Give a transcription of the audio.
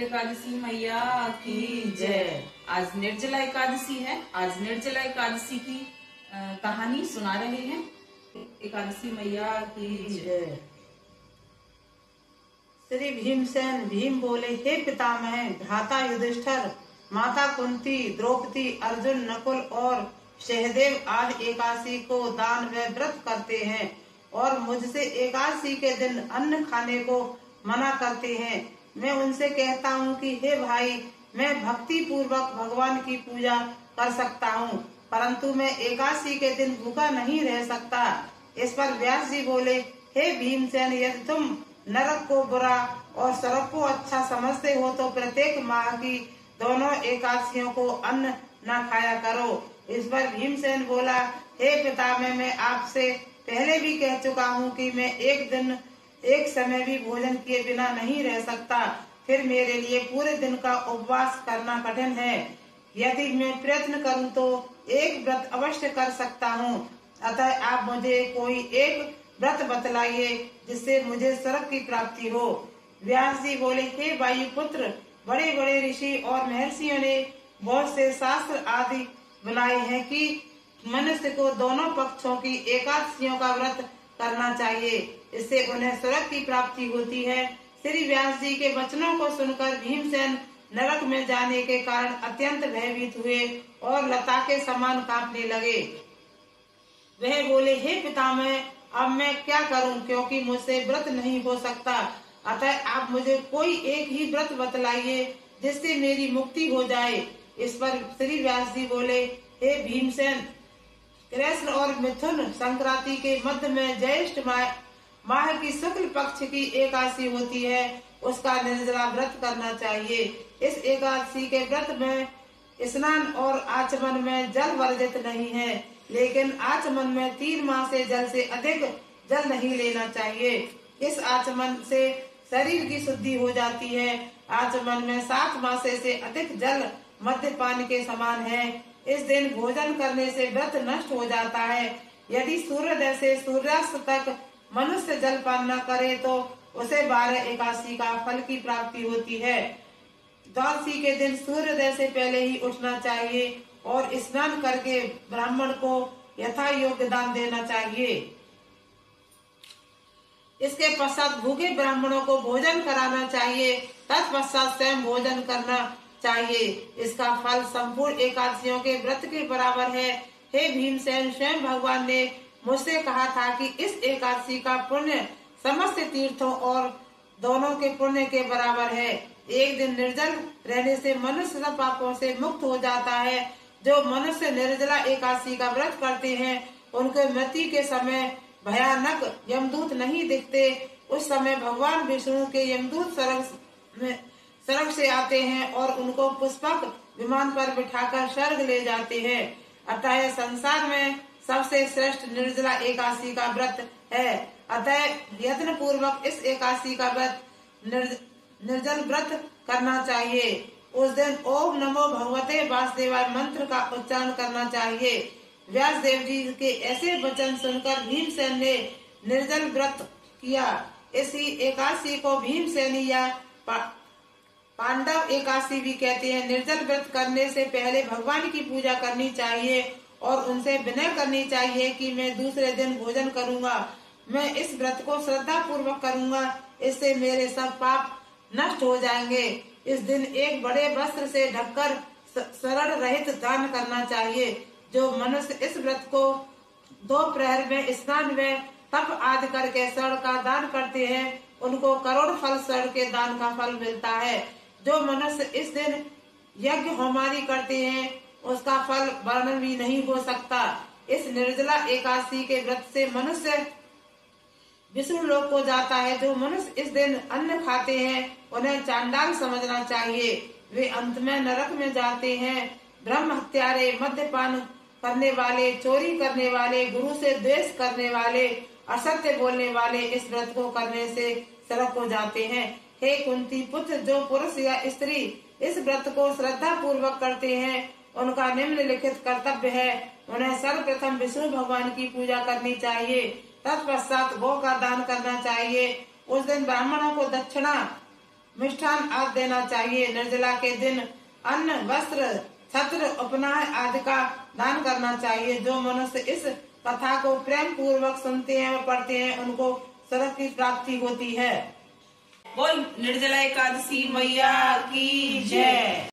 मंगल एकादशी मैया की जय। आज निर्जला एकादशी है। आज निर्जला एकादशी की कहानी सुना रहे हैं। एकादशी मैया की जय। श्री भीमसेन भीम बोले, हे पितामह, भ्राता युधिष्ठिर, माता कुंती, द्रौपदी, अर्जुन, नकुल और सहदेव आज एकादशी को दान व व्रत करते हैं और मुझसे एकादशी के दिन अन्न खाने को मना करते हैं। मैं उनसे कहता हूँ कि हे भाई, मैं भक्ति पूर्वक भगवान की पूजा कर सकता हूँ, परंतु मैं एकादशी के दिन भूखा नहीं रह सकता। इस पर व्यास जी बोले, हे भीमसेन, यदि तुम नरक को बुरा और स्वर्ग को अच्छा समझते हो तो प्रत्येक माह की दोनों एकादशियों को अन्न न खाया करो। इस पर भीमसेन बोला, हे पितामह, मैं आपसे पहले भी कह चुका हूँ कि मैं एक समय भी भोजन किए बिना नहीं रह सकता, फिर मेरे लिए पूरे दिन का उपवास करना कठिन है। यदि मैं प्रयत्न करूं तो एक व्रत अवश्य कर सकता हूं, अतः आप मुझे कोई एक व्रत बतलाइए जिससे मुझे स्वर्ग की प्राप्ति हो। व्यास जी बोले, हे वायुपुत्र, बड़े बड़े ऋषि और महर्षियों ने बहुत से शास्त्र आदि बनाए हैं कि मनुष्य को दोनों पक्षों की एकादशियों का व्रत करना चाहिए, इससे उन्हें स्वर्ग की प्राप्ति होती है। श्री व्यास जी के वचनों को सुनकर भीमसेन नरक में जाने के कारण अत्यंत भयभीत हुए और लता के समान कांपने लगे। वह बोले, हे पितामह, अब मैं क्या करूं, क्योंकि मुझसे व्रत नहीं हो सकता, अतः आप मुझे कोई एक ही व्रत बतलाइए जिससे मेरी मुक्ति हो जाए। इस पर श्री व्यास जी बोले, हे भीमसेन, कृष्ण और मिथुन संक्रांति के मध्य में ज्येष्ठ माह की शुक्ल पक्ष की एकादशी होती है, उसका निर्जला व्रत करना चाहिए। इस एकादशी के व्रत में स्नान और आचमन में जल वर्जित नहीं है, लेकिन आचमन में 3 माह से जल से अधिक जल नहीं लेना चाहिए। इस आचमन से शरीर की शुद्धि हो जाती है। आचमन में 7 माह से अधिक जल मद्यपान के समान है। इस दिन भोजन करने से व्रत नष्ट हो जाता है। यदि सूर्योदय से सूर्यास्त तक मनुष्य जलपान न करे तो उसे 12 एकादशी का फल की प्राप्ति होती है। द्वादशी के दिन सूर्योदय से पहले ही उठना चाहिए और स्नान करके ब्राह्मण को यथा योग्य दान देना चाहिए। इसके पश्चात भूखे ब्राह्मणों को भोजन कराना चाहिए, तत्पश्चात स्वयं भोजन करना चाहिए। इसका फल संपूर्ण एकादशियों के व्रत के बराबर है। हे भीमसेन, स्वयं भगवान ने मुझसे कहा था कि इस एकादशी का पुण्य समस्त तीर्थों और दोनों के पुण्य के बराबर है। एक दिन निर्जल रहने से मनुष्य सब पापों से मुक्त हो जाता है। जो मनुष्य निर्जला एकादशी का व्रत करते हैं उनके मृत्यु के समय भयानक यमदूत नहीं दिखते। उस समय भगवान विष्णु के यमदूत स्वर्ग से आते हैं और उनको पुष्पक विमान पर बिठाकर स्वर्ग ले जाते हैं। अतः संसार में सबसे श्रेष्ठ निर्जला एकादशी का व्रत है। अतः यत्न पूर्वक इस एकादशी का व्रत निर्जल व्रत करना चाहिए। उस दिन ओम नमो भगवते वासुदेवाय मंत्र का उच्चारण करना चाहिए। व्यास देव जी के ऐसे वचन सुनकर भीमसेन ने निर्जल व्रत किया। इसी एकादशी को भीमसेनी या पांडव एकादशी भी कहते हैं। निर्जल व्रत करने से पहले भगवान की पूजा करनी चाहिए और उनसे विनय करनी चाहिए कि मैं दूसरे दिन भोजन करूंगा। मैं इस व्रत को श्रद्धा पूर्वक करूंगा, इससे मेरे सब पाप नष्ट हो जाएंगे। इस दिन एक बड़े वस्त्र से ढककर शरण रहित दान करना चाहिए। जो मनुष्य इस व्रत को 2 प्रहर में स्नान व तप आदि करके स्वर्ण का दान करते हैं उनको करोड़ फल स्वर्ण के दान का फल मिलता है। जो मनुष्य इस दिन यज्ञ होमादि करते हैं उसका फल वर्णन भी नहीं हो सकता। इस निर्जला एकादशी के व्रत से मनुष्य विष्णु लोक को जाता है। जो मनुष्य इस दिन अन्न खाते हैं उन्हें चांडाल समझना चाहिए, वे अंत में नरक में जाते हैं। ब्रह्म हत्यारे, मद्यपान करने वाले, चोरी करने वाले, गुरु से द्वेष करने वाले, असत्य बोलने वाले इस व्रत को करने से नरक को जाते हैं। हे कुंती पुत्र, जो पुरुष या स्त्री इस व्रत को श्रद्धा पूर्वक करते हैं उनका निम्नलिखित कर्तव्य है। उन्हें सर्वप्रथम विष्णु भगवान की पूजा करनी चाहिए, तत्पश्चात गौ का दान करना चाहिए। उस दिन ब्राह्मणों को दक्षिणा मिष्ठान आदि देना चाहिए। निर्जला के दिन अन्न, वस्त्र, छत्र, उपनाय आदि का दान करना चाहिए। जो मनुष्य इस कथा को प्रेम पूर्वक सुनते हैं और पढ़ते हैं उनको स्वर्ग की प्राप्ति होती है। बोल निर्जला एकादशी मैया की जय।